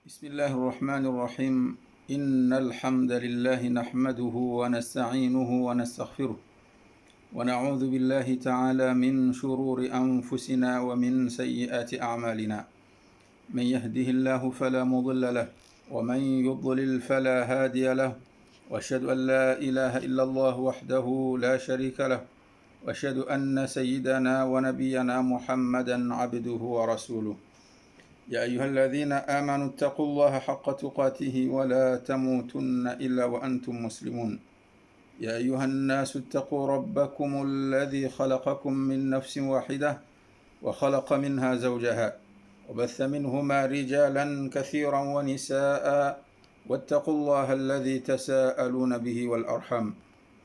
بسم الله الرحمن الرحيم. إن الحمد لله نحمده ونستعينه ونستغفره ونعوذ بالله تعالى من شرور أنفسنا ومن سيئات أعمالنا. من يهده الله فلا مضل له ومن يضلل فلا هادي له، وأشهد أن لا إله إلا الله وحده لا شريك له، وأشهد أن سيدنا ونبينا محمدا عبده ورسوله. يا أيها الذين آمنوا اتقوا الله حق تقاته ولا تموتن إلا وأنتم مسلمون. يا أيها الناس اتقوا ربكم الذي خلقكم من نفس واحدة وخلق منها زوجها وبث منهما رجالا كثيرا ونساء، واتقوا الله الذي تساءلون به والأرحم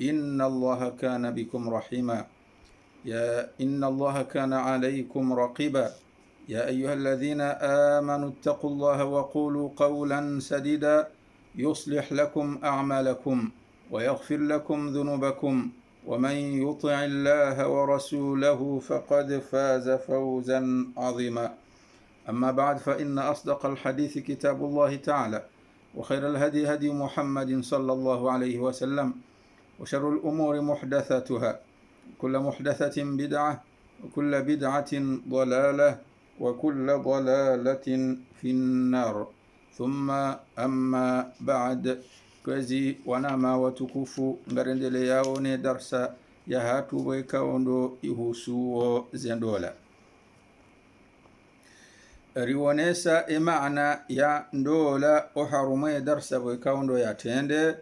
إن الله كان بكم رحيما. إن الله كان عليكم رقيبا. يا أيها الذين آمنوا اتقوا الله وقولوا قولا سديدا يصلح لكم أعمالكم ويغفر لكم ذنوبكم، ومن يطع الله ورسوله فقد فاز فوزا عظيما. أما بعد، فإن أصدق الحديث كتاب الله تعالى، وخير الهدي هدي محمد صلى الله عليه وسلم، وشر الأمور محدثاتها، كل محدثة بدعة، وكل بدعة ضلالة، وكل ضلالة في النار. ثم أما بعد، kwezi wanama watukufu ngarendele yaone darsa ya hatu wekaondo ihusuo zendola riwonesa maana ya ndola oharume darsa wekaondo ya tende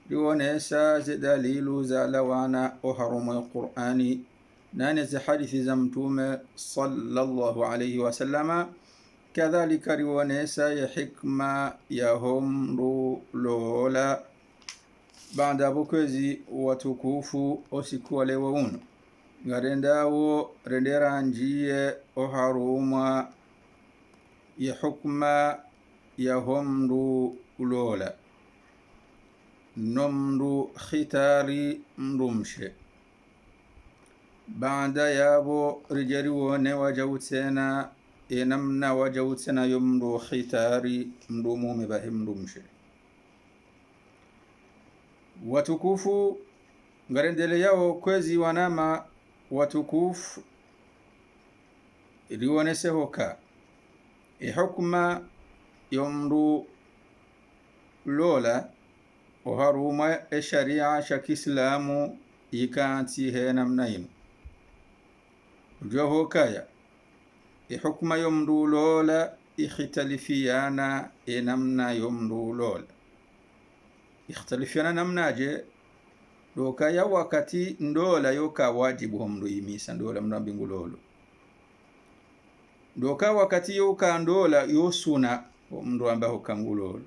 riwonesa dalilu za lawana oharume Qur'ani nane za hadithi za mtume sallallahu alayhi wasallama, kadhalika riwonesa ya hikma ya homru lola. Baada bukwezi watukufu osikuwa lewa uno ngarendawo rendera njie oharuma ya hukma ya homru lola nomru khitari mrumshe. Baada yabo rijari wone wajawutsena namna wajawutsena yomru khitari mrumu mebahe mrumshe. Watukufu ngarendele yao kwezi wanama watukufu riwonese hoka hukma yomru lola oharuma sharia sha Kiislamu ikanti he namna ino joho kaya hukma yomru lola ikhtalifiana namna yomru lola ikhtalifiana namnaje doka ya wakati ndola yoka wajibu homru imisa ndola mnambingu lolo doka wakati yoka ndola yosuna mndu ambaho kangulolo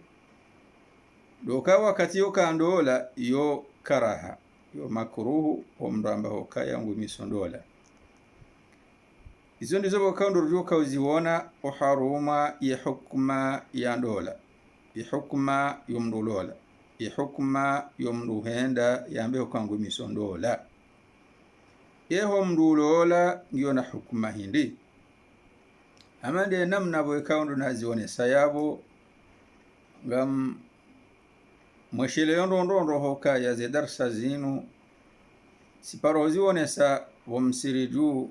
doka wakati yoka ndola yo karaha yo makruhu mndu ambaho kaya ngumiso ndola. Izo ndizo bokaundo rujuka uziwona oharuma ya hukma ya ndola, ya hukma yomru lola, ya hukma yomru henda yambe kwangu misondola. Yeho mru lola ngiyo na hukma hindi. Amande namna bokaundo naziwone sayabo ngam mweshile yondo hoka ya zedarsa zinu siparo ziwone sa wamsiriju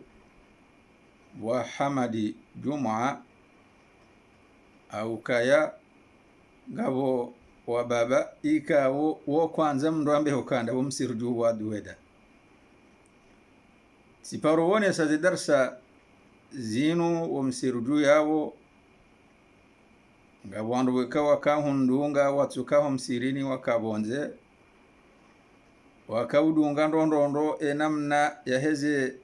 wa Hamadi Juma au kaya ngabo wa baba ika wo kwanza mndu ambe hokanda wo msirju wa duweda siparo wone sa darsa zinu wo msirju yawo ngabo andu wekawa kahundunga watsukaho msirini wakabonze wakaudunga ndondo namna yaheze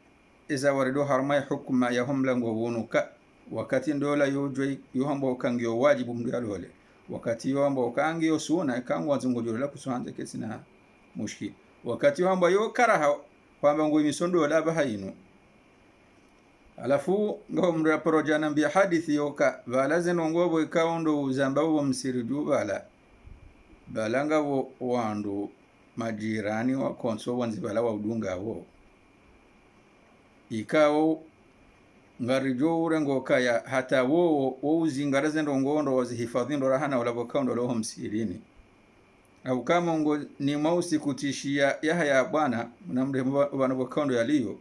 iza warido harma ya hukma ya homlango wonuka wakati ndola yojoi yohambo kangyo wajibu mndu yalole wakati yohambo kangyo suna kangwa zungojora kusanze kesina mushki wakati yohambo yo karaha kwamba ngo imisondo la bahayino alafu ngo mndu projana mbia hadithi yoka balaze nongobo ikaundo uzamba wo msiridu balanga wo wandu majirani wa konso wanzi bala wa udunga wo ikao ngari jowre ngo kaya hata wo uzingaraze ndo ngondo wazihifadhi ndo rahana wala bokaundo loho msirini au kama ngo ni mausi kutishia ya bwana mnamde bwana bokaundo yaliyo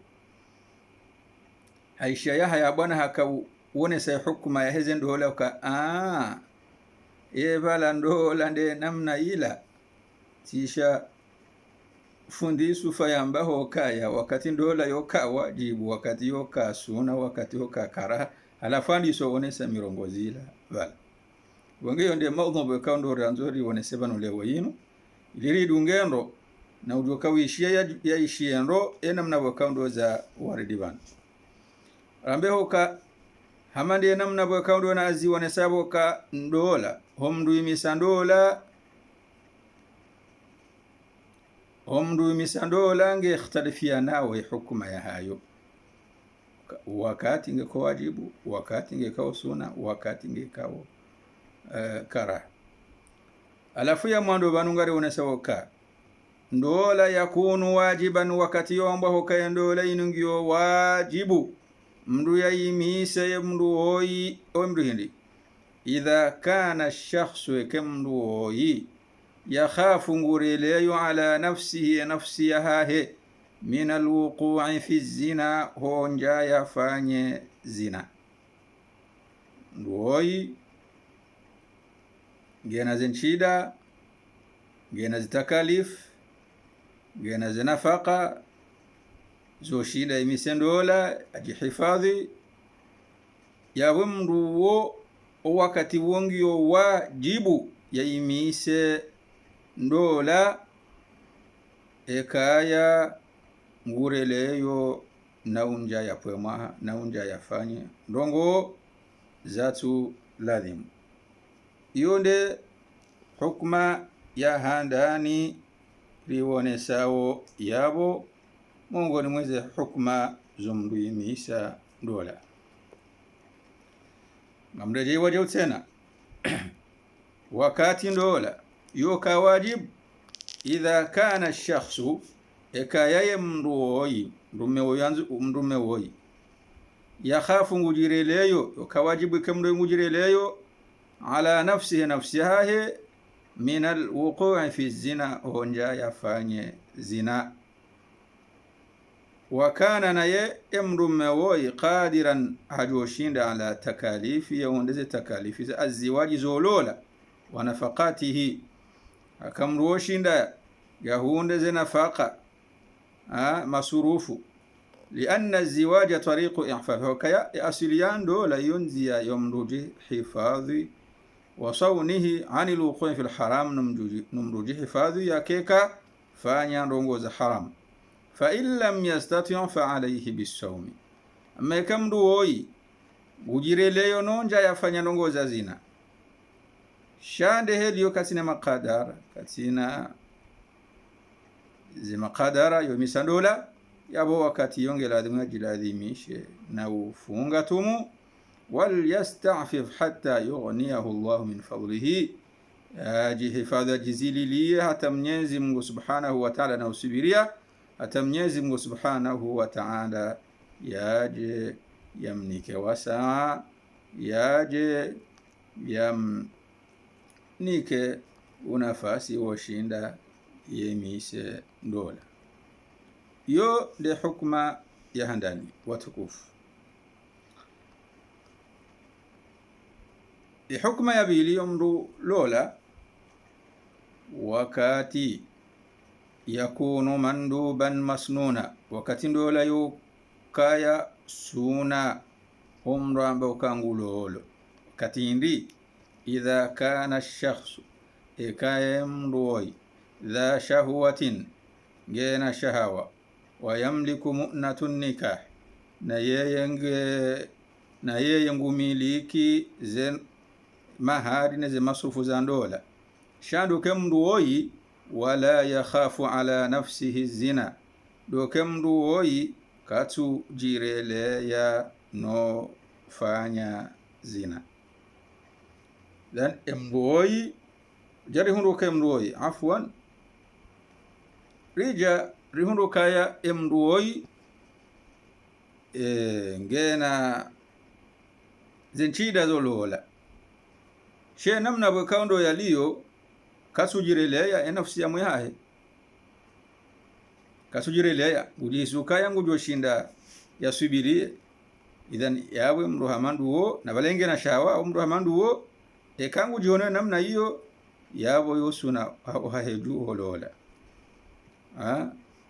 aisha ya bwana haka uone sa hukuma ya hezen dola ka bala ndola nde namna ila tisha fundisu fayambaho kaya wakati ndola yoka wajibu wakati yoka suna wakati yoka karaha alafandi so onesa mirongozila bala wangeyo nde maudhu bwekaundo ranzori onese bano lewo yinu iliri dungendo na ujoka wishia ya ishiendo namna bwekaundo za waridiban rambeho ka hamande namna bwekaundo na azi onesabo ka ndola homdu imisandola misandola nge ikhtalifia nawe hukuma ya hayo wakati nge kwa wajibu wakati nge kwa suna wakati nge kwa kara alafu ya mwando banungari unesawoka ndola yakunu wajiban wakati yomba hoka ndola inungio wajibu mndu ya imise mndu hoi mndu hindi idha kana shakhsu kemndu hoi yakhafu ngureleyo ala nafsi yahahe min alwuqu'i fi zina honja yafanye zina ndoi ngena zenchida ngena zitakalif ngena zinafaka zo shida imisendola ajihifadhi yawe mndu wo wakati wongio wajibu ya imise ndola ekaya ngureleyo naunja ya pwema naunja yafanye ndongo zatu ladhim yonde hukma ya handani riwone sawo yabo Mungu ni mweze hukma zumdu imisa ndola ngamreje waje tena wakati ndola yoka wajib idha kana ash-shakhsu ekayaye mnduoyi mndume woyi yakhafu ngujireleyo yoka wajibu kemndo ngujireleyo ala nafsiha min al-wuqu'i fi zina honja yafanye zina wakana naye mndume woyi qadiran hajoshinda ala takalifi yaondeze takalifi za aziwaji zolola wa nafaqatihi akamruoshinda yahunde zinafaka masurufu lianna aziwaja tariqu ihfadhi kaya asiliyan dola yunziya yomruji hifadhi wa sawnihi ani alwuqu' fi alharam numruji hifadhi yakeka fanya ndongo za haram fa in lam yastati' fa alayhi bisawmi amma kamdu woyi ujireleyo nonja yafanya ndongo za zina shande heliyo katina makadara katina zimakadara yo misandola yabo wakati yonge ladhimwa jiladhimishe na ufunga tumu wal yasta'fif hatta yughniyahu Allah min fadlihi ajihifadha jizililie hata Mwenyezi Mungu Subhanahu wa Ta'ala na usubiria hata Mwenyezi Mungu Subhanahu wa Ta'ala yaje yamnike wasaa yaje nike unafasi washinda yemise ndola yo de hukma ya handani watukufu hukma ya bili mndu lola wakati yakunu manduban masnuna wakati ndola yukaya suna umru ambao kangulolo katindi idha kana ash-shakhsu ekayemroi dha shahwatin gena shahawa wa yamliku mu'natun nikah na yeye ngumiliki zen mahari na ze masufu za ndola shando kemruoi wala yakhafu ala nafsihi zina do kemruoi katu jirele ya no fanya zina dan emruoi jari hundu kemruoi afwan rija rihundu kaya emruoi ngena zenchida zolola she namna bwekaundo yaliyo kasujireleya nafsi ya mwihahe kasujireleya ujisuka yangu joshinda yasubirie idhan yawe mruhamandu wo na balenge na shawa au mruhamandu wo kangu jione namna hiyo yabo yosuna haheju holola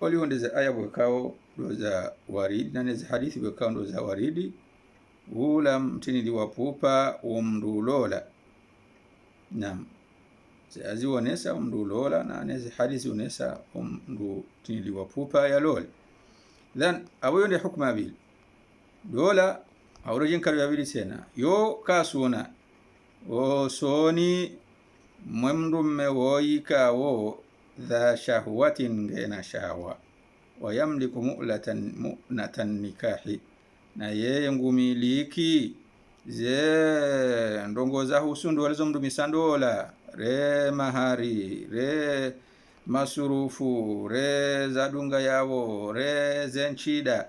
oli ondeze aya bwekao doza waridi na neze hadithi bwekao doza waridi ula mtini liwapupa umrulola nam zazi wonesa umrulola na neze hadithi wonesa umtini liwapupa ya lola then awo yonde hukma bil dola awrojin karu yabili sena yo kasuna o soni mwemrume woyika wo dha shahwatin ngena shahwa wa yamliku mu'natan nikahi na yeye ngumiliki ze ndongo za husundu walizo mdumisandola re mahari re masurufu re zadunga yawo re zenchida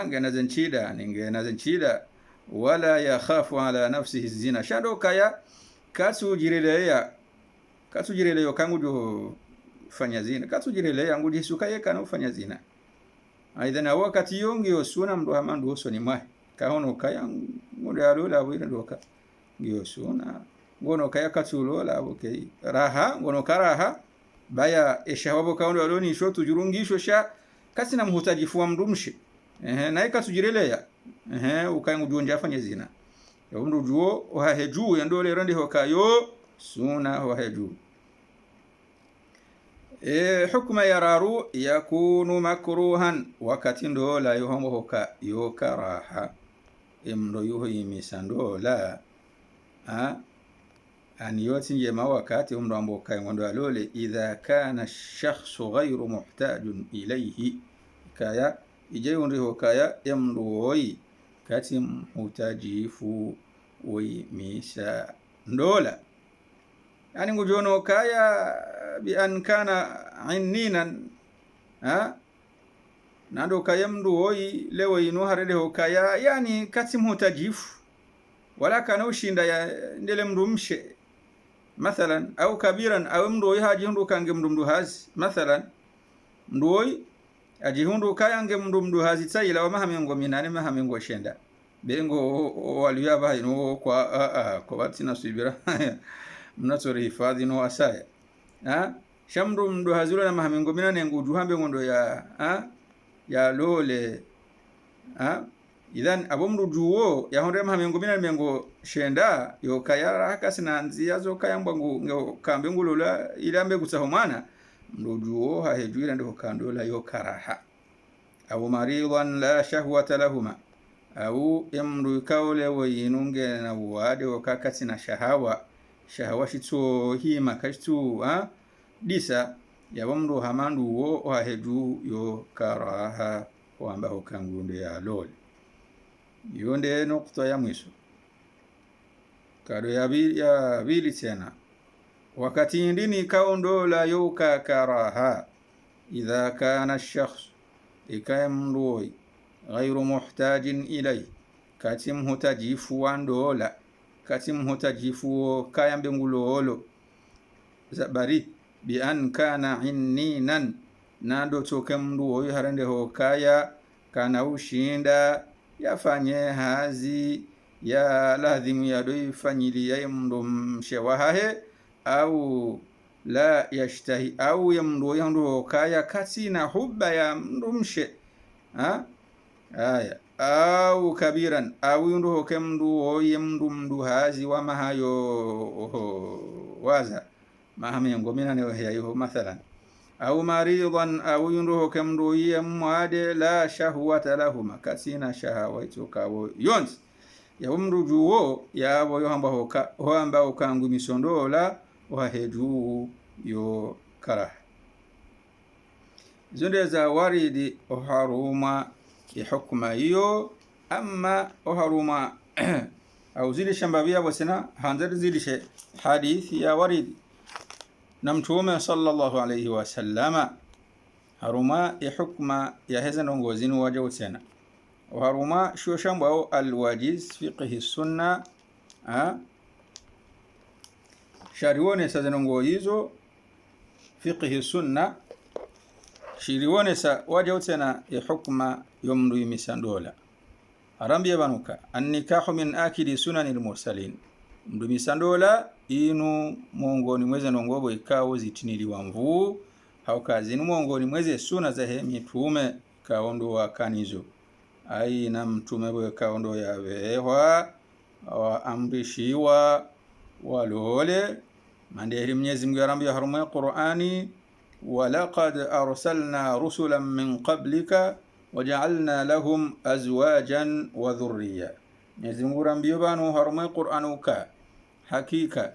ngena zenchida ningena zenchida wala yakhafu ala nafsihi zina shando kaya kasujireleyo kangu jo fanya zina kasujireleya yangu jisuka yeka no fanya zina aidha na wakati yongi osuna mdu hamandu osoni mwa kahono kaya ngondo alola wira ndoka ngiyosuna ngono kaya katulola okay raha ngono karaha baya eshawabo kaondo aloni shotu jurungisho sha kasina mhutajifu wa mdumshi na ikasujireleya ukayangu jonja fanya zina yomdu juo ohaheju yandole randi hokayo suna ohaheju hukma yararu yakunu makruhan wakati ndola yohomo hoka yokaraha imro yuho imisandola an yotinje mawakati umro amboka ngondo alole idha kana ash-shakhsu ghayru muhtajun ilayhi kaya ijeyunri hokaya emroi kati mhutajifu wi misa ndola yani ngujono kaya bi an kana inninan nando kaya mdu hoi lewo ino harede hokaya yani kati mhutajifu wala kana ushinda ya ndele mdu mshe mathalan au kabiran au mdu hoi haji hundu kange mdu hazi mathalan mdu hoi ajihundu kayange mdu hazi tsaila wa mahamengo minane mahamengo shenda bengo waliyaba ino kwa batina subira mnatori hifadhi no asaya shamdu mdu hazula na mahamengo minane ngujuhambe ngondo ya lole idhan abomdu juwo ya honde mahamengo minane mengo shenda yo kayara hakasina nzia zo kayambwa ngo kambe ngulola ilambe gusahomana mdujuo hahejuira ndo kandola yo karaha au maridan la shahwata lahuma au imru kaule wayinunge na wade wakakati na shahawa shitso hima kashtu disa ya mru hamandu wo haheju yo karaha kwamba ukangunde ya lol yonde nukta ya mwisho kado ya bili tena wakati ndini kaondola yuka karaha idha kana ash-shakhs ikamroi ghayru muhtajin ilay kati mhutajifu wandola kati mhutajifu kayambe ngulolo zabari bi an kana inninan nando toke mndu harande hokaya kana ushinda yafanye hazi ya lazim ya doi fanyili ya mndu mshewahahe au la yashtahi au yamdu yandu kaya katina hubba ya mdumshe aya au kabiran au yundu kemdu yemdu hazi wa mahayo waza mahamengo minane yayo mathalan au maridan au yundu kemdu yamwade la shahwata lahuma kasina shahawaitu kawo yons ya umru juwo ya bo yohamba ukangu misondola waheju yo karaha zonde za waridi oharuma hukma hiyo amma oharuma au zile shambavia wasina hanzari zile hadithi ya waridi na mtume sallallahu alayhi wasallama haruma hukma ya heza ndongozini waje usena haruma sho shambao alwajiz fiqhi sunna sharione sazenongo hizo fiqhi sunna shirione sa waja utena ya hukma yomru imisandola arambia banuka annikahu min akidi sunanil mursalin mdu misandola inu mongoni mweze nongobo ikawo zitiniliwa mvu haukazi inu mongoni mweze suna za mitume kaondo wa kanizo ai na mtume bwe kaondo ya vehwa wa amrishiwa walole mandehri Mwenyezi Mungu arambia harumu ya Qur'ani walaqad arsalna rusulan min qablika waja'alna lahum azwajan wa dhurriyya. Mwenyezi Mungu arambia banu harumu ya Qur'anu ka hakika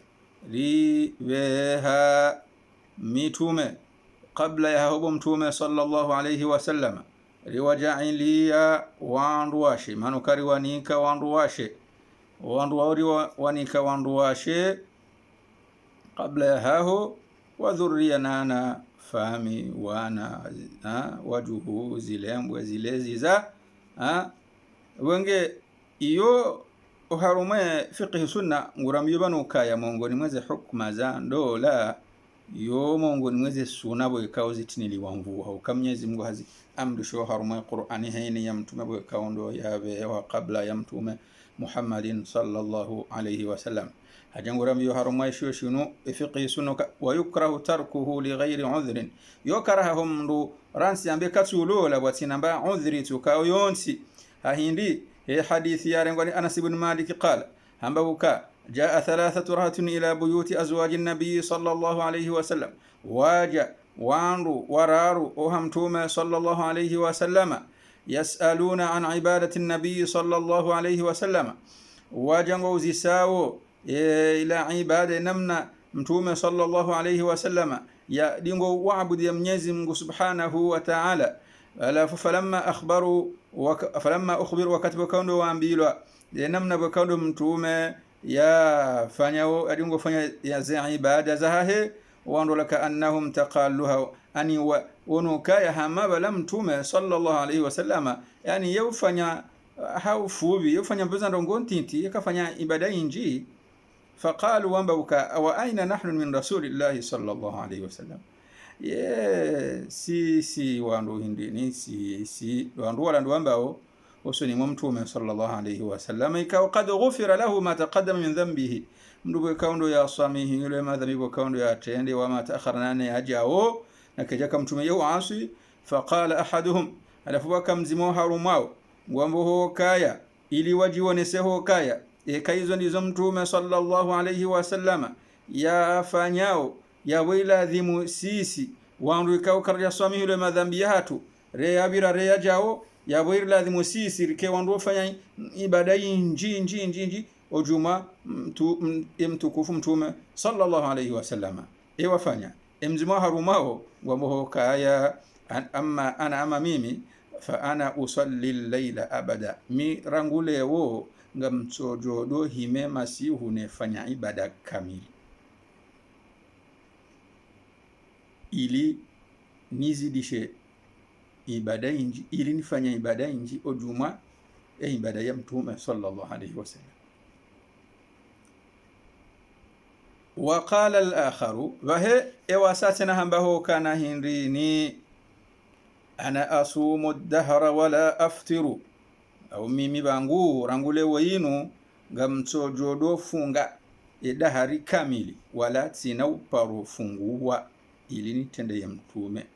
riweha mitume kabla ya hubo mtume sallallahu alayhi wasallam riwaja'iliya wanduwashe manukari wanika wanduwashe wanduwari wanika wanduwashe kabla ya haho wa dhurriya nana fami wana wajuhu zilembwe zilezi za wenge iyo uharume fiqhi sunna ngurambiyo banu kaya mongoni mweze hukma za ndola yo mongoni mweze sunna bwe kauzi tinili wangu au kamnyezi Mungu hazi amrisho harume Qur'ani hayni ya mtume bwe kaundo yawe wa kabla ya mtume Muhammadin sallallahu alayhi wasallam hajangurambiyo harume sho shunu fiqhi sunna wa yukrahu tarkuhu li ghairi udhrin yokarahum ndu ransi ambe katsulola bwatinamba udhri tukao yonsi ahindi حديث يارن أنس بن مالك قال همبوكا جاء 3 رهط إلى بيوت أزواج النبي صلى الله عليه وسلم واجا وانرو ورارو أهمتوما صلى الله عليه وسلم يسألون عن عبادة النبي صلى الله عليه وسلم واجنغو زيساو إلى عبادة نمنا متوما صلى الله عليه وسلم يا دينغو وعبد يمنيزم سبحانه وتعالى فلما أخبروا وكتبوا كونوا وانبيلوا لنمنا بكونوا متوما يا فانيو أدينغو فانيا يا زي عبادة زهاه وانو لك أنهم تقالوها أني ونوكا يا همابا لم توما صلى الله عليه وسلم يعني يوفانيا هاو فوبي يوفانيا بزن رنغون تنتي يكفانيا عبادة إنجي فقالوا وانبوكا وأين نحن من رسول الله صلى الله عليه وسلم si wandu hindi ni si wandu wala ndu ambao usuni mtume sallallahu alayhi wasallam ikaw qad ghufira lahu ma taqaddama min dhanbihi mdu kaundo ya samihi yule madhambi kaundo ya tende wa ma ta'akharna ne ajao na kajaka mtume yao asi faqala ahaduhum alafu wakamzimo harumao ngwambo ho kaya ili wajione ho kaya kaizo ndizo mtume sallallahu alayhi wasallam ya fanyao ya wiladhimu sisi wandu ikao karja swami yule madhambi yatu reabira reajao ya wiladhimu sisi rike wandu wafanya ibada inji ojuma mtukufu mtume sallallahu alayhi wasallam wafanya mzima harumao wambo kaya ama mimi fa ana usalli al-layla abada mi rangulewo ngamtsojodo hime masihu nefanya ibada kamili ili nizidishe ibada inji ili nifanya ibada inji ojuma ibada ya mtume sallallahu alayhi wasallam. وقال الآخر وهي واساتنا همبه كان هنريني أنا أصوم الدهر ولا أفطر أو ميمي بانغو رانغولي وينو غمتو جودو فونغا idahari kamili wala tinau paru funguwa ili nitende ya mtume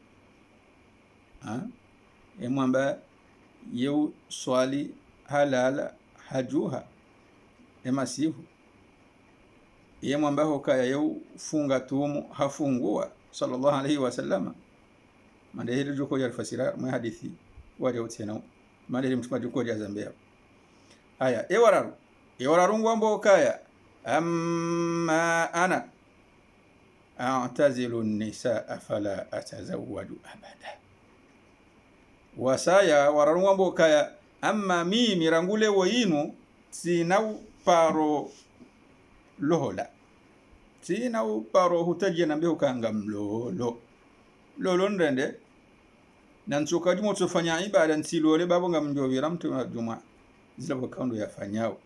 mwamba yeu swali halala hajuha masihu mwamba hokaya yeu funga tumu hafungua sallallahu alayhi wasallam mande hili juko ya fasira mwa hadithi waja utena mande hili mtume juko ya zambia haya ewararu ngwambo kaya amma ana a'tazilu an-nisaa fala atazawwaju abada wasaya wararungwambo kaya amma mimi rangule woyinu sinau paro lohola sinau paro hutaje nambe ukanga mlolo lolo ndende na nsoka jumo tsofanya ibada nsilole babo ngamjovira mtume juma zila bakaundo yafanyao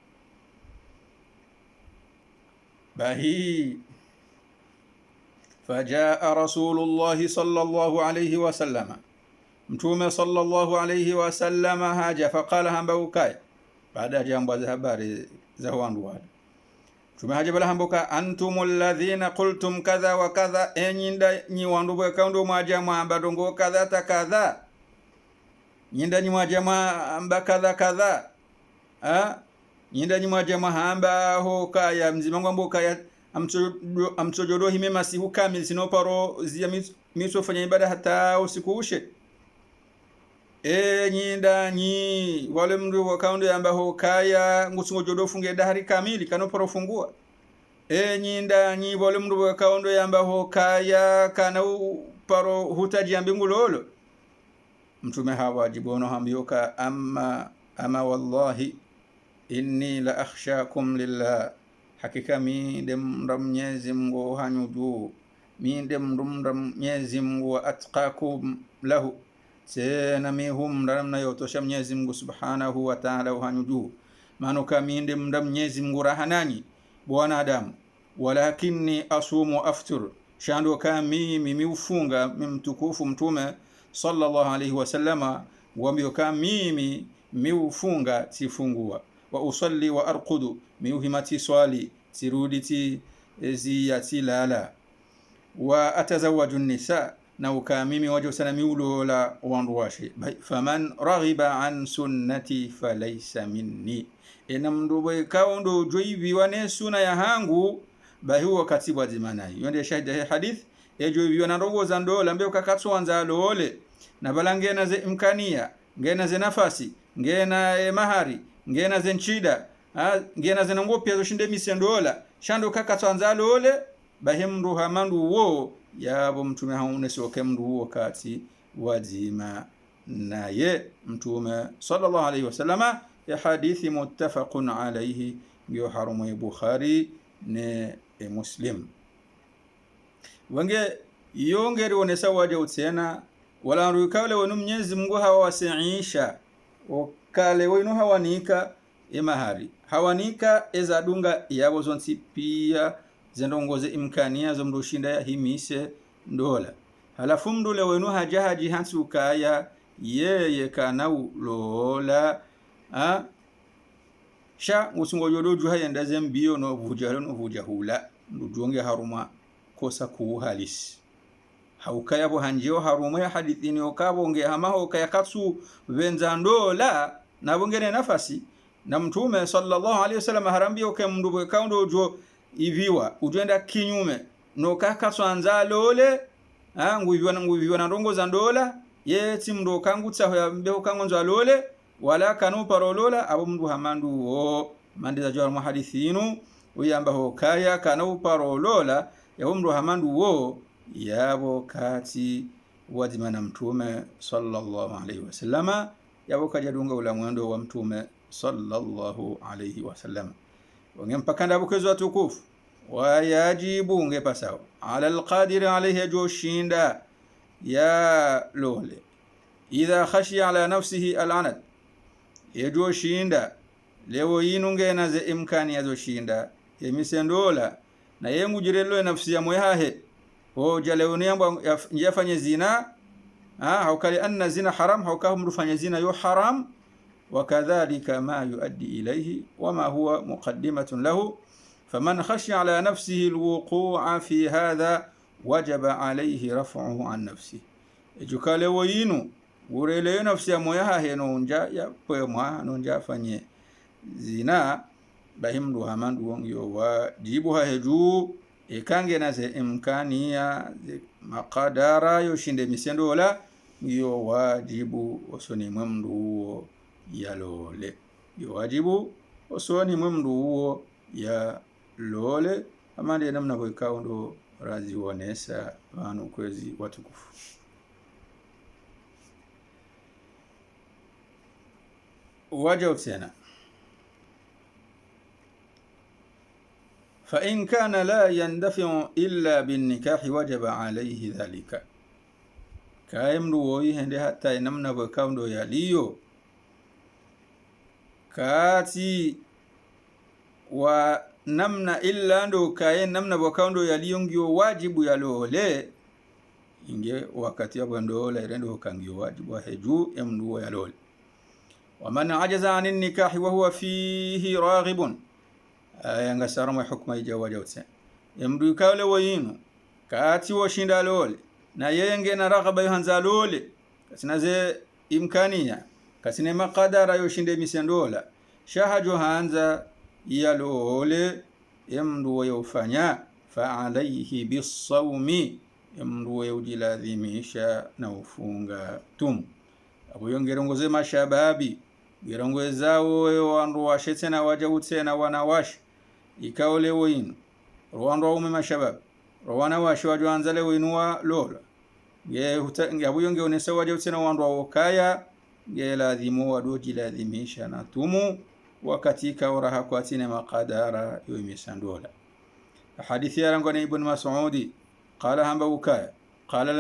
bahi. Fajaa Rasulullah sallallahu alayhi wasallam, mtume sallallahu alayhi wasallam haja faqala hambauka baada ya jambo za habari za wandu wale mtume haja bala hambuka, antumul ladhina qultum kadha wa kadha, enyinda nyi wandu bakaundo mwajama ambadongo kadha ta kadha, nyinda nyi mwajama amba kadha kadha, nyinda nyi mwajama hamba ho kaya mzimangu ambuka ya amtsojodo hime masihu kamil sinoparo zia miso fanya ibada hata usiku ushe. Nyinda nyi wale mndu wakaundo yamba ho kaya ngusungo jodo funge dahari kamili kanoparo fungua. Nyinda nyi wale mndu wakaundo yamba ho kaya kana paro hutaji ambingu lolo. Mtume hawa jibono hambioka, ama wallahi inni la akhshakum lillah, hakika mi dem ram Mwenyezi Mungu hanyuju, mi dem ram Mwenyezi Mungu atqakum lahu, sena mi hum ram na yotosha Mwenyezi Mungu subhanahu wa ta'ala hanyuju, manuka mi dem ram Mwenyezi Mungu rahanani bwana Adamu, walakinni asumu aftur, shando ka mimi ufunga mtukufu mtume sallallahu alayhi wasallama wambio ka mimi ufunga tifungua, wa usalli wa arqudu miuhimati swali sirudi ti ziyati lala, wa atazawaju nisa na ukamimi wajo sana miulola wandu washi. Faman raghiba an sunnati falaysa minni, mndu kaundo joivi wane suna ya hangu bahi wakati wazimana. Yonde shahidi hadith joivi wana rogo za ndola mbeo kakatsu wanza lole na balangena ze imkania, ngena ze nafasi, ngena mahari, ngena ze nchida, ngena ze ngopia zo shinde misendola shando kakatwanza lole bahimru hamandu wo yabo mtume haune soke mndu wakati wazima naye mtume sallallahu alayhi wasallama. Ya hadithi muttafaqun alayhi, ndio haramu Bukhari ne Muslim. Wange yongeri wonesa waje utsena wala rukale wenu Mwenyezi Mungu hawasiisha wakale wenu hawanika imahari hawanika ezadunga yabo zonsi pia zendongoze imkania zo mdushinda ya himise ndola. Halafu mdule wenu hajahaji hansu kaya yeye kana lola sha usungo yodoju hayenda zembio no vujahula ndujonge haruma kosa kuhalisi haukaya bo hanjeo haruma ya hadithini okabo nge hamaho kaya katsu venza ndola na bongene nafasi na mtume sallallahu alaihi wasallam harambio ke mndu kaundo jo iviwa ujenda kinyume no kakatsu anzalole nguviwa na ndongo za ndola yeti mndu kangu tsaho ya mbeo kangonzo alole wala kanu parolola abo mndu hamandu o mandiza jo muhadithinu uyamba ho kaya kanu parolola ya mndu hamandu wo yabo kati wazimana mtume sallallahu alaihi wasallama yabo kajadunga ula mwendo wa mtume sallallahu alaihi wasallama. Wangempakanda bukezo tukufu wayajibu ngepasao ala alqadir alayhi joshinda ya lole idha khashiya ala nafsihi alanat yejoshinda leo yinunge na ze imkani yazoshinda yemisendola na yengujirelo nafsi ya mwehahe o jalewoni amba yafanye zina haukali anna zina haram haukahu mrufanye zina yo haram wakadhalika ma yuaddi ilayhi wama huwa muqaddimatun lahu faman khashiya ala nafsihi alwuqu'a fi hadha wajaba alayhi raf'uhu an nafsihi ejukale woyinu urele nafsi ya moya heno nja ya pemwa nonja fanye zina bahimdu hamandu wongyo wajibu haheju ikange na ze imkania ze makadara yoshinde misendola yo wajibu osoni mwemdu huo yalole yo wajibu osoni mwemdu huo ya lole amande namna boikao ndo razi wonesa wanu kwezi watukufu. Waja utena فإن كان لا يندفع إلا بالنكاح وجب عليه ذلك. kaye mndu woyi hende hata namna wakaundo yaliyo kati wa namna illa ndo kaye namna wakaundo yaliyo ngio wajibu yalole inge wakati hapo ndo la irendo kangio wajibu wa heju mndu yalole. ومن عجز عن النكاح وهو فيه راغب yanga sarama hukma ijawaja utse mndu kale wayinu kati washinda lole na yenge na raghaba yohanza lole kasinaze imkania kasine maqadara yoshinde misendola shahajo hanza yalole mndu yofanya fa alayhi bisawmi mndu yujiladhimisha na ufunga tum abo yongerongoze mashababi girongwezao wandu washe na waja utsena wanawashi ikaole winu rwanda ume mashabab rwana washi wajanzale winua lola nge abuyo ngeonesa waja utsena wandu wakaya nge lazimo wadoji lazimisha na tumu wakati kauraha kwa tine maqadara yumisandola. hadithi ya rangoni ibn Mas'udi qala hamba ukaya qala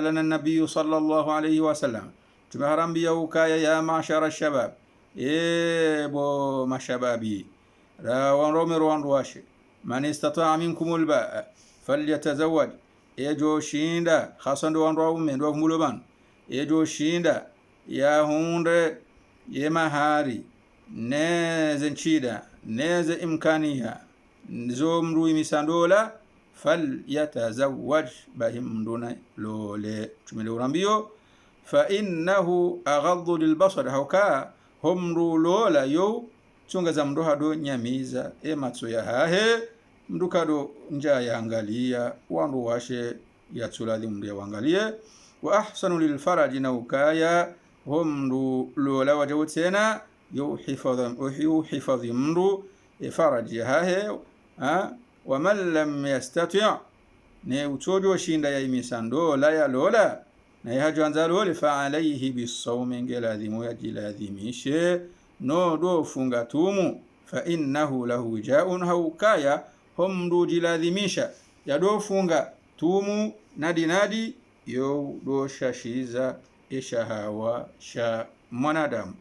lana an-nabiy sallallahu alayhi wasallam tumeharambia ukaya ya mashara shabab bo mashababi la wanromeru wandu washe man istata'a minkum al-ba'a falyatazawwaj ejo shinda hasan do wandu aume ndo vumulo ban ejo shinda ya hunde ye mahari neze nchida neze imkania zo mru imisandola falyatazawwaj bahimduna lole tumele urambio fa innahu aghaddu lilbasar hauka homru lola yo chunga za mndu hado nyamiza matso ya hahe mndu kado nja yaangalia wandu washe yatsulali mndu ya wangalie wa ahsanu lilfaraji na ukaya homru lola wajawtena yuhifadhi mndu faraji hahe wa man lam yastati' ne utojo shinda ya imisando la ya lola na yahajo anzalole fa alayhi bisawmi ngeladhimu yajiladhimishe no do funga tumu fa innahu lahu ja'un haukaya homdu jiladhimisha ya do funga tumu nadi yo do shashiza ishahawa sha mwanadamu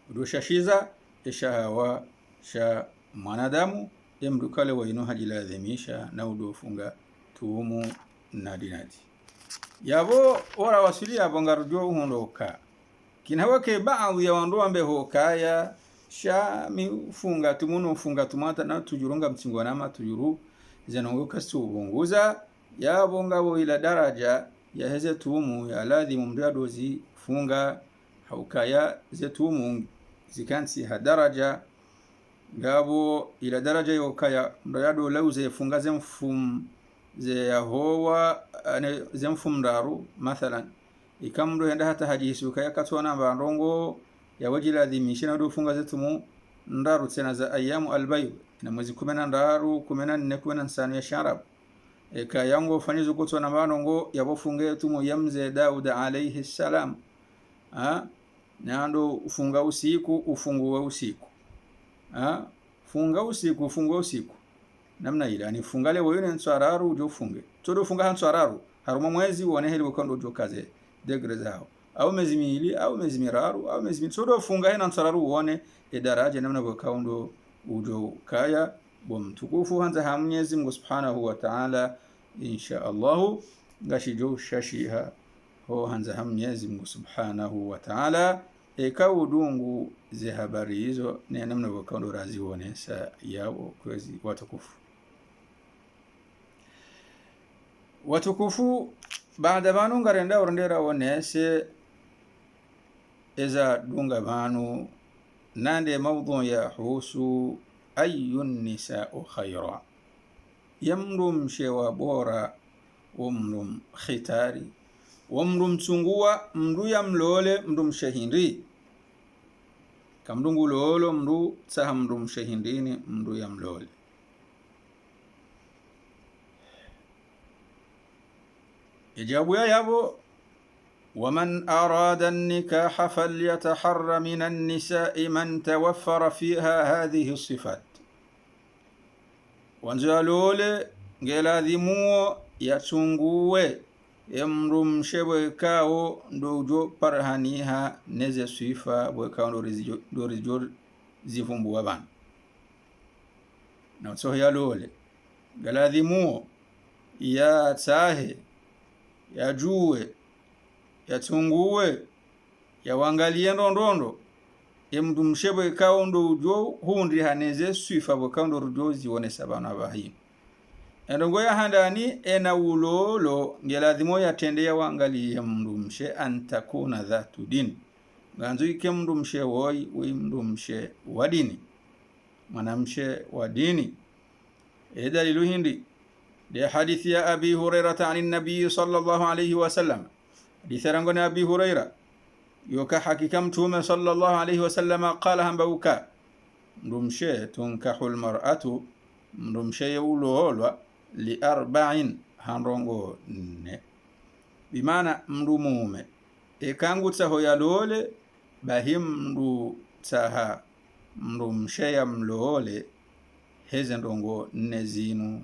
do shashiza ishahawa sha mwanadamu mndu kale waino hajiladhimisha na do funga tumu nadi yabo ora wasili abongarujo hundoka kinawake baadhi ya wandu ambe hokaya sha mifunga tumuno funga tumata na tujurunga mtsingo na tujuru zenongoka subunguza yabongabo ila daraja ya heze tumu ya ladhimu mdadozi funga haukaya zetumu zikansi hadaraja ngabo ila daraja yokaya mdado lauze funga zemfum ze yahowa zemfumdaru mathalan ikamdo henda hata hajisu kaya katwana bandongo ya wajiladhimisha na do funga zetumu ndaru tena za ayamu albayb na mwezi 10 ndaru 14 15 ya sharab kayango fanizo kutwana bandongo yabofunge tumu yamze Daud alayhi salam nando ufunga usiku ufungue usiku funga usiku namna ile ani fungale woyone nswararu ujo funge todo funga nswararu haruma mwezi uone heli wakondo ujo kaze degre zao au mezi miili au mezi miraru au mezi todo funga hena nswararu uone daraja namna wakondo ujo kaya bomtukufu hanza ha Mwenyezi Mungu Subhanahu wa Ta'ala insha Allah gashijo shashiha ho hanza ha Mwenyezi Mungu Subhanahu wa Ta'ala kaudungu ze habari hizo ni namna wakondo raziwonesa yao kwezi watukufu baada banu ngarenda orndera wonese eza dunga banu nande mawdhu ya husu ayun nisa'u khayra yamrum shewa bora umrum khitari umrum tsungua mndu yamlole mndu mshahindi kamdungu lolo mndu tsaha mndu mshahindini mndu yamlole ijabu yabo ومن أراد النكاح فليتحر من النساء من توفر فيها هذه الصفات wanzalole ngelazimo yatunguwe mndu mshebwe kao ndo ujo parhaniha neze sifa bwe kao ndo rijo zivumbuwa bana na so ya lole galadhimuo ya tsahe ya juwe ya tunguwe ya wangalie ndondondo mndu mshebwe kao ndo ujo hundi haneze sifa bwe kao ndo rijo zionesa bana bahini endongo ya handani ena ulolo ngeladhimo yatende ya wangalie mndu mshe antakuna dhatu dini ganzo ike mndu mshe woi mndu mshe wa dini mwanamshe wa dini dalilu hindi de hadithi ya Abi Hurairah ani nabii sallallahu alayhi wasallam hadithi rangoni Abi Hurairah yoka hakika mtume sallallahu alayhi wasallam qala hambauka mndu mshe tunkahul mar'atu mndu mshe ulolwa li 4 handrongo ne bimana mndu mume ekangutsa hoya lole bahim mndu tsaha mndu msheya mlole heze ndongo ne zinu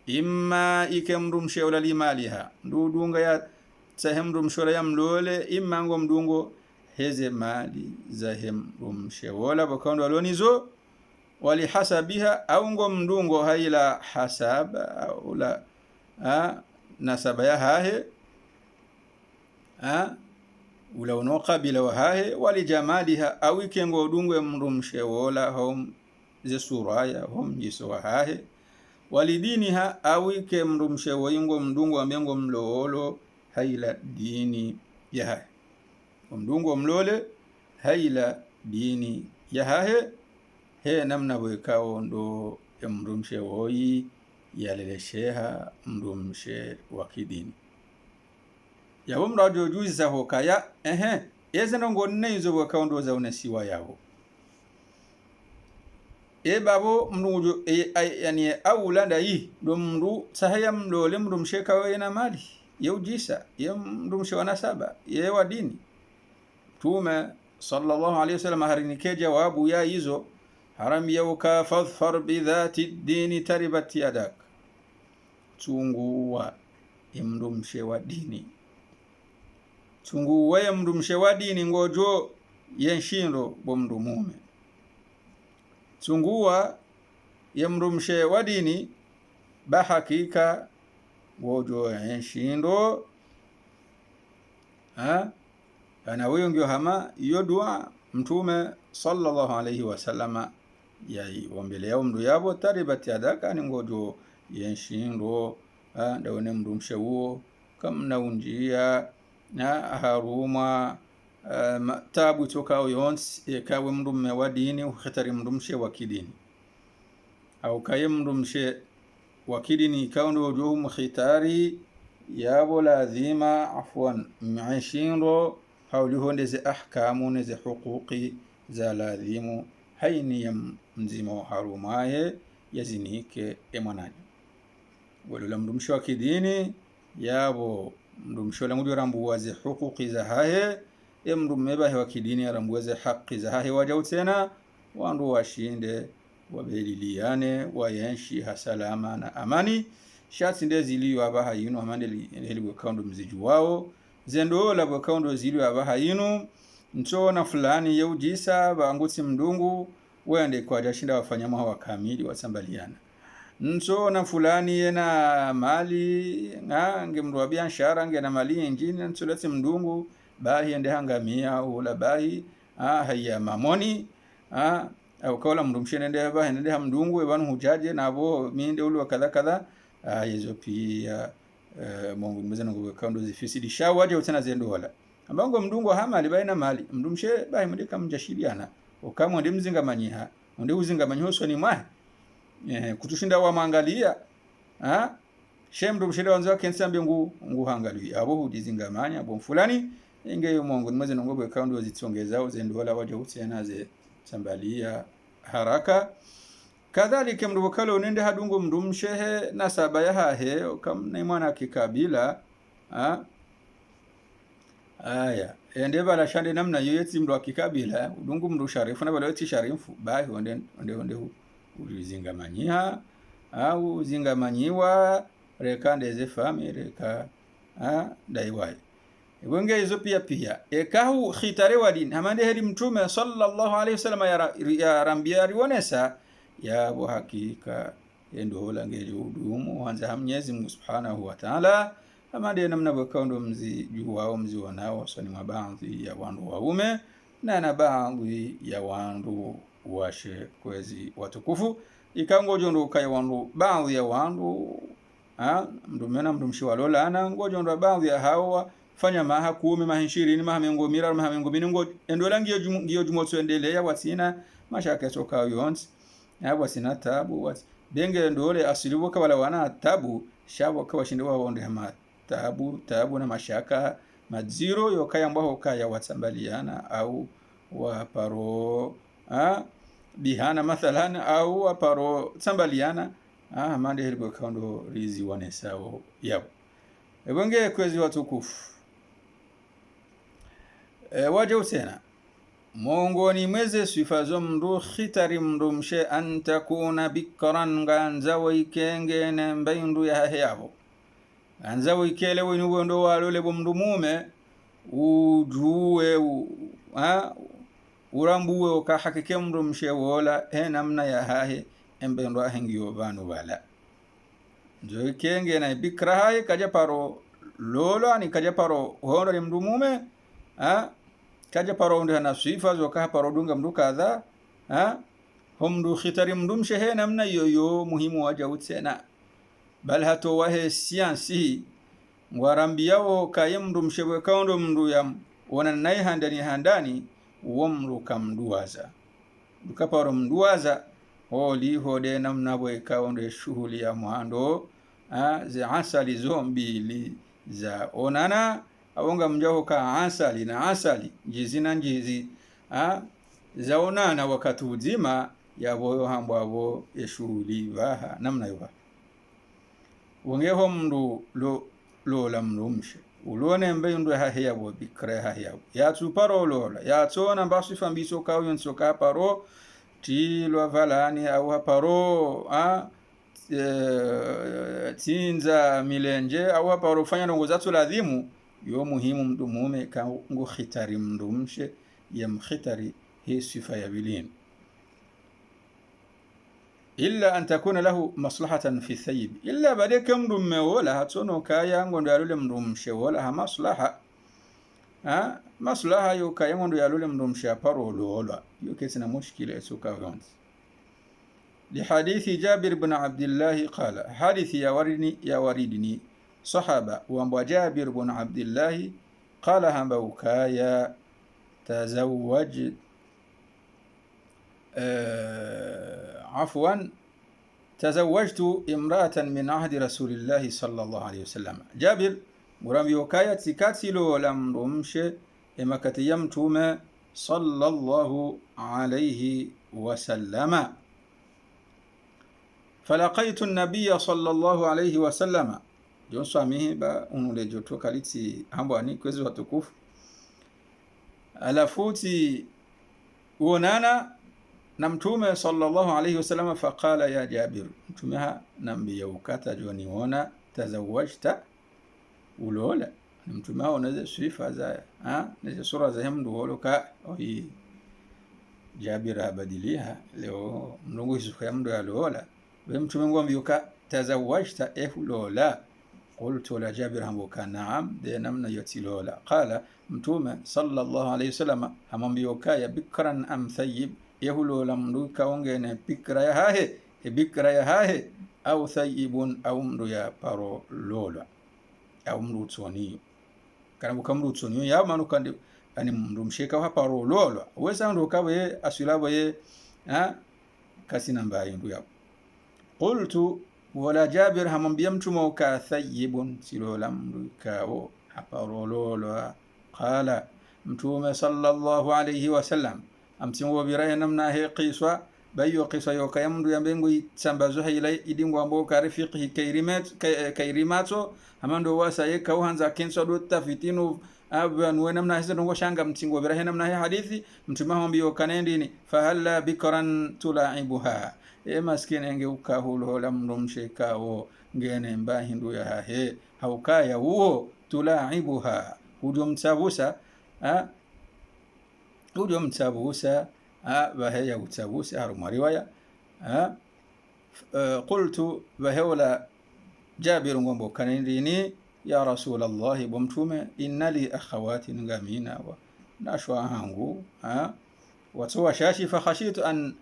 imma ike mndu msheya limaliha mndu dunga ya tsahe mndu mshola ya mlole imma ngo mdungo heze mali za mndu mshewola bakando alonizo wali hasabiha au ngo mdungo haila hasab au la nasaba ya hahe ula unoka bila wa hahe wali jamaliha au ikengo dungwe mndu mshewola hom ze suraya hom jiso wa hahe wali diniha au ike mndu mshewoingo mdungo amengo mlolo haila dini ya hahe mdungo mlole haila dini ya hahe he namna wekao ndo mndu mshe woi yalelesheha mndu mshe wa kidini yabo mrajo juzi za hokaya eze ndongo nne izo wekao ndo za unesiwa yabo babo mndu yani aulanda yi ndo mndu sahaya mlole mndu mshe kawe na mali yeujisa ye mndu mshe wa nasaba ye wa dini tume sallallahu alayhi wasallam harinike jawabu ya hizo haram yauka fadhfar bidhati dini taribat yadak tunguwa mndu mshe wa dini tunguwa mndu mshe wa dini ngojo yenshindo bo mndu mume tunguwa mndu mshe wa dini ba hakika ngojo yenshindo ana weyo hama iyo dua mtume sallallahu alayhi wasallama yai ombele yao mndu yabo taribat yadaka ni ngojo yenshindo ndawone mndu mshewuo kamna unjia na haruma tabu toka yons kawe mndu mwadini ukhatari mndu mshe wa kidini au kaye mndu mshe wa kidini kaundo jo mkhitari yabo lazima afwan mshindo hauliho ndeze ahkamu neze huquqi za lazimu haini ya mzima harumaye yazinike mwanani wala mndu msho wa kidini yabo mndu msho la ngudi rambuwa ze huquqi za haye mndu mmebahe wa kidini rambuwa ze haki za haye wajau tena wandu washinde wabeliliane wayenshi hasalama na amani shatsi ndeziliyo abaha yinu amande heli kaundo mziju wao zendo la kaundo ziliyo abaha yinu nchona fulani yeujisa bangutsi mndungu wende kwa jashinda wafanyama hawa kamili wasambaliana nchona fulani yena mali nge mndu wa biashara nge na mali injini nchuletse mndungu bahi ende hangamia ula bahi haya mamoni au kaula mndu mshene ende bahi ende hamndungu ebanu hujaje nabo minde ulu wakadha kadha yezo pia Mungu mwezana kwa kaundo zifisidi shawaje utana zendo wala ambango mndungu hamali baina mali mndu mshe bahi mndika mjashiriana ukamwe ndi mzinga manyiha ndi uzinga manyiho ni mwa kutushinda wa mangalia shemdu mshinde wanzo kensambe ngu hangalia abo hudizinga manya abo fulani inge Mungu mwezana ngobwe kaundo zitsongeza uzendo wala waje utana ze sambalia haraka kadhalika mndu bokalo nende hadungu mndu mshehe nasaba ya hahe kamna mwana kikabila aya ende bala shande namna yoyeti mndu akikabila udungu mndu sharifu na baloti sharifu bahi onde ulizingamanyiha au zingamanyiwa reka ndeze fami reka daiwai wenge hizo pia ekahu khitare wadin hamande heri mtume sallallahu alaihi wasallam ya rambia rionesa ya bo hakika endo hola ngeli udumu hanza Mwenyezi Mungu Subhanahu wa Ta'ala hamande namna bokaundo mzi juwao mzi wanao soni mabaadhi ya wandu waume na baadhi ya wandu washe kwezi watukufu ikangojo ndo kaya wandu baadhi ya wandu mndumena mndumshi walola ana ngojo ndo baadhi ya hawa fanya maha 10 maha 20 maha 100 maha 100 ngo endola ngiyo jumotso endelea wasina mashaka soka yonsi yabo sina tabu wasi benge ndole asilibuka wala wana tabu shabo kwa shinde wao onde hama tabu na mashaka maziro yokaya mbaho kaya watsambaliana au waparo bihana mathalan au waparo tsambaliana mande hilibo kaundo rizi wanesao yabo ebonge kwezi watukufu waje usena mongoni mweze sifa zo mndu khitari mndu mshe antakuna bikran nganza waikenge ne mbaindu ya yabo nganza waikele winu ndo walole bo mndu mume ujuwe urambuwe ukahakike mndu mshe wola namna ya hahe embendu ahengiyo banu bala njo ikenge na bikra haye kaja paro lolo ani kaja paro hondo ni mndu mume kaja paro ndo na sifa zo ka paro dunga mndu kadha homdu khitari mndu mshe namna yoyo muhimu waja utsena bal hato wahe siansi ngwarambiyao kaye mndu mshe kaundo mndu ya wana nai handani womru kamduwaza dukaparo mduwaza oli hode namna bwe kaundo shughuli ya mwando za asali zombili za onana awonga mjaho ka asali na asali jizina njizi za onana wakati uzima ya boyo hambwabo shughuli vaha namna yoba wongeho mndu lola mnumshe ulone mbendu haheya bo bikra haheya ya tuparo lola ya tsona basu fambiso kawo yonso ka paro ti lo valani au paro tinza milenje au paro fanya ndongo zatu ladhimu yo muhimu mndu mume ka ngo khitari mndu mshe ya mkhitari hi sifa ya bilin illa an takuna lahu maslahatan fi thayib illa badeka mndu mewola hatono kaya ngondo yalule mndu mshe wola ha maslaha yo kaya ngondo yalule mndu mshe paro lola yo kesina mushkila esuka yonzi لحديث جابر بن عبد الله قال حديث يا وردني صحابة وأبو جابر بن عبد الله قال هم بوكايا تزوجت امرأة من عهد رسول الله صلى الله عليه وسلم جابر مرامي وكايا تكاتلو لم رمش إما كتيمتما صلى الله عليه وسلم فلقيت النبي صلى الله عليه وسلم jonsamihi ba unule joto kaliti hambwani kwezi watukufu alafuti uonana na mtume sallallahu alayhi wasallam faqala ya Jabir mtumeha nambiya ukata joniona tazawajta ulola mtumeha onaze sifa za neze sura za hemdu holoka ohi Jabir abadiliha leo mlungu hizo ya mdu ya lola mtume ngombiuka tazawajta ulola قلت لجابر همبوكا نعم دي نمنا يتلولا قال متوما صلى الله عليه وسلم همبيوكا يا بكرا أم ثيب يهلو لمدوكا ونجن بكرا يا هاي أو ثيب أو مدو يا بارو لولا أو مدو تونيو كان بوكا مدو تونيو يا مانو كان أني مدو مشيكا وها بارو لولا ويسان روكا وي أسولا وي كاسينا مباين دو يا قلت ولا جابر همبيا متومو كا ثيب سلولم كاو حبرولولو قال متوم صلى الله عليه وسلم امتمو بيراينا مناه قيسوا بيو قيسوا يوكا يمدو يمبنغو تسامبازو هيلاي idingwa mbo ka rifiqi kairimato amando wasa yeka uhanza kenso do tafitinu aban wena mna hizo ngo shanga mtingo birahiana mna hadithi mtume hambiyo kanendini fahalla bikran tulaibuha maskini nge ukahulo la mrumshe kao ngene mba hindu ya hahe haukaya huo tulaibuha hujomtabusa hujomtabusa baheya utabusa harumu riwaya qultu baheula Jabir ngombo kanindini ya Rasulullah bomtume inna li akhawati ngamina wa nashwa hangu watoa shashi fa khashitu an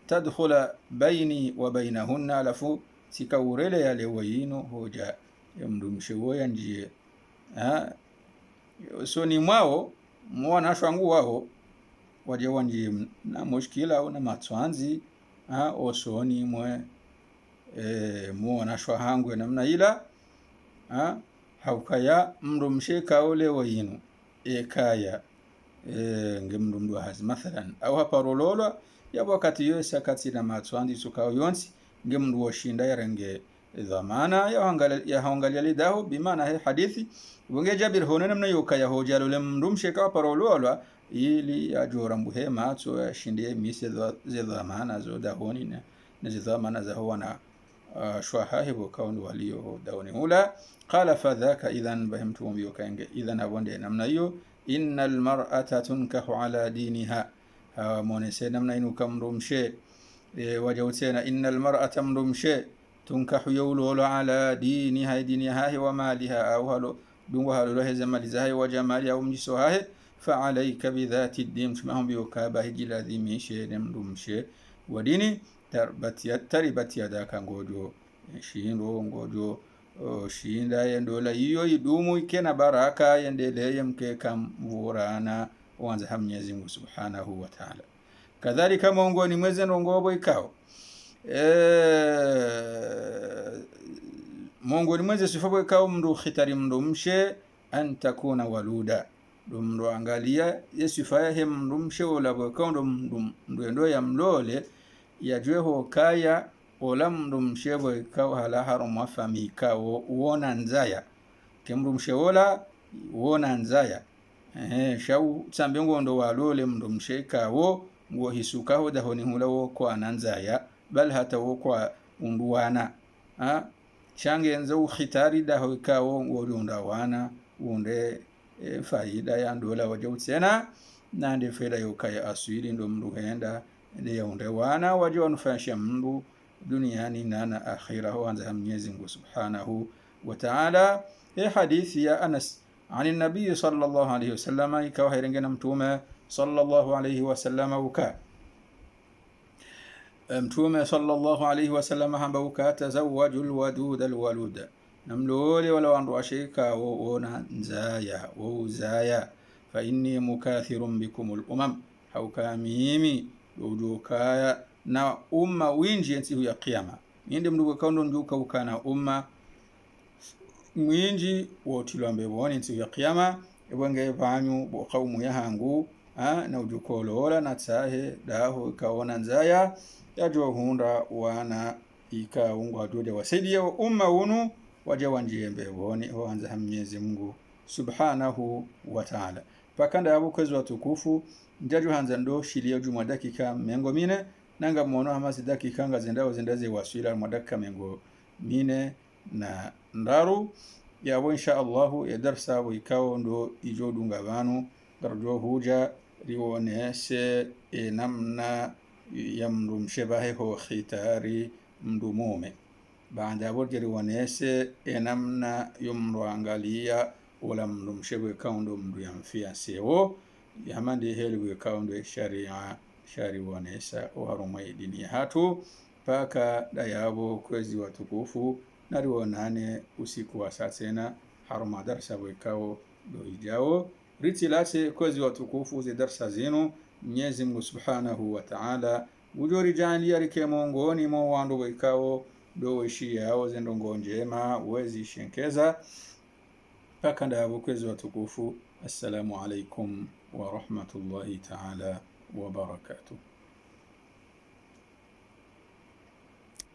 tadkhula baini wa bainahunna lafu sikawrele yale wayino hoja mdumshewo yanjie so ni mwao mwana shwangu wao waje wanjie na mushkila au na matwanzi osoni mwe mwana shwa hangu namna ila haukaya mdumshe kaole wayino ekaya ngemndumdu hazi mathalan au haparololwa yabo wakati yose kati na matwandi sukao yonsi ngemndu washinda yarenge dhamana ya haangalia lidaho bimaana he hadithi bunge Jabir honena mna yokaya hoja lole mndumshe ka parololwa ili ajora mbuhema so yashindie mise ze dhamana zo dahoni na ze dhamana za wana shwaha hebo kaundu walio daoni hula qala fadhaka idhan bahimtu mbiyokaenge idhan abonde namna hiyo innal mar'ata tunkahu ala diniha monese namna inu kamrumshe wajawtena innal mar'ata mrumshe tunkahu yawlu ala diniha wa maliha au halo dungo halo heza malizaha wa jamali au mjisoha fa alayka bi dhati ad-din mahum biyukaba hijladhimi she mrumshe wadini taribat yadaka ngojo shindo ngojo shinda yendola hiyo idumu ikena baraka yendelee mkeka mvurana wanza Mwenyezi Mungu Subhanahu wa Ta'ala. Kadhalika miongoni mweze ndongobo ikao miongoni mweze sifabo ikao mndu khitari mndu mshe antakuna waluda mndu angalia yesifaya he mndu mshe ola bwekao mndu endo ya mlole yajweho kaya ola mndu mshebo ikao hala harumu afami ikao uona nzaya kemndu msheola uona nzaya shau tsambe ngondo walole mndu mshekawo ngo hisukaho dahoni hulawo kwa nanzaya bal hata wo kwa unduwana change nzo khitari daho ikawo ngorunda wana unde faida ya ndola wajautsena nande feda yokaya aswiri ndo mndu henda ende ya unde wana waje wanufanyisha mndu duniani na akhira huanza Mwenyezi Mungu Subhanahu wa Ta'ala. Hadithi ya Anas عن النبي صلى الله عليه وسلم ikawa herengena mtume sallallahu alayhi wasallam uka mtume sallallahu alayhi wasallam hamba uka tazawwajul wadud alwalud namlole wala wandu ashika wona nzaya uzaya fa inni mukathirun bikum al-umam hauka mimi udukaya na umma winji ensi ya kiyama ninde mndu kaundo njuka ukana umma mwinji wotilwambe boni ensi ya kiyama ebwenge banyu bo kaumu ya hangu na ujukolola na tsahe daho kaona nzaya yajo hunda wana ikaungwa dode wasaidia umma unu waje wanjiembe boni hoanza Mwenyezi Mungu Subhanahu wa Ta'ala. Pakanda yabo kwezi watukufu njaju hanza ndo shilio juma dakika mengo mine nanga muono hamasi dakika nga zendaze waswila mwadaka mengo mine na ndaru yabo insha Allahu ya darsa wikao ndo ijodunga banu garjo huja rionese namna ya mndu mshebahe ho khitari mndu mume baada ya wote rionese namna yumru angalia wala mndu mshebe kaundo mndu yamfia sewo yamande heli kaundo sharia wonesa waruma dini hatu paka dayabo kwezi watukufu narionane usiku wa sasena haruma darsa wikao do ijao ritilase kwezi watukufu ze darsa zenu Mwenyezi Mungu Subhanahu wa Ta'ala ujori jani rike mongoni mo wandu wikao do ishi yao zendongo njema wezi shenkeza paka ndabo kwezi watukufu. Assalamu alaikum wa rahmatullahi ta'ala wa barakatuh.